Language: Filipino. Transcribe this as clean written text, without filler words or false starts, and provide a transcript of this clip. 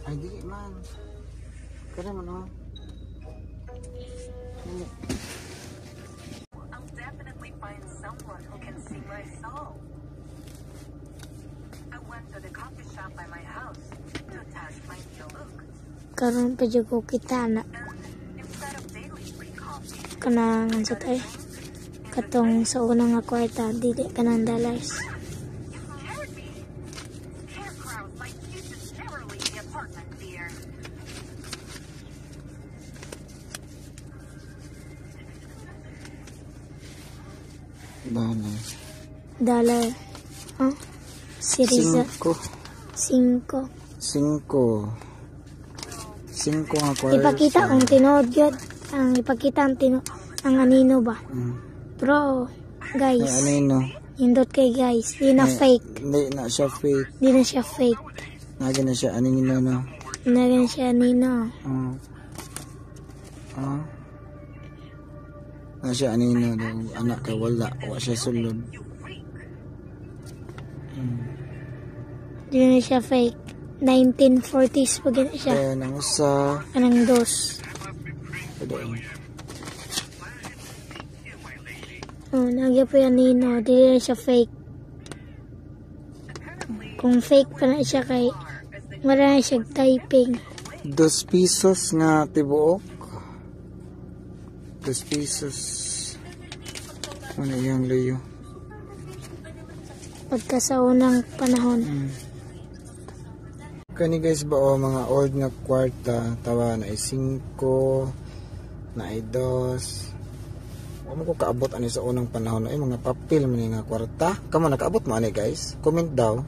Ay, di man. Kada man, oh. I'll definitely find someone who can see my soul. I went to the coffee shop by my house to test my new look. Karon pa jud ko kita na. And instead of daily free coffee, Kanang sa tay. Katong sa unang nga kwarta, dili kanang dollars. you scared me. Scare crowds like you should never leave the apartment, dear. Dollar. Oh. Series 5. 5 nga kwarta. Ipakita ang tinood yun. Ang ipakita ang anino ba? Bro, guys. Ay, anino. Hindot kay guys. Di na fake. Hindi na siya fake. Di na siya fake. Nagin na siya anino, no? Nagin na siya anino. Na siya anino daw. Anak ka wala. Wala siya sulod. Di na siya fake. 1940s pa gina siya. Kaya nang usa. Anang dos. Oh, nagya po yan nino. Di na siya fake. Kung fake pa na siya kay wala na siya typing. 2 pesos nga tibuok. 2 pesos. Ano yung layo? Pagka sa unang panahon. Kani guys ba o mga old nga kwarta, tawa na ay 5, na ay 2. Ano ko kaabot ani sa unang panahon ay mga papel man nga kwarta. Kamo nakaabot mo ani guys? Comment daw.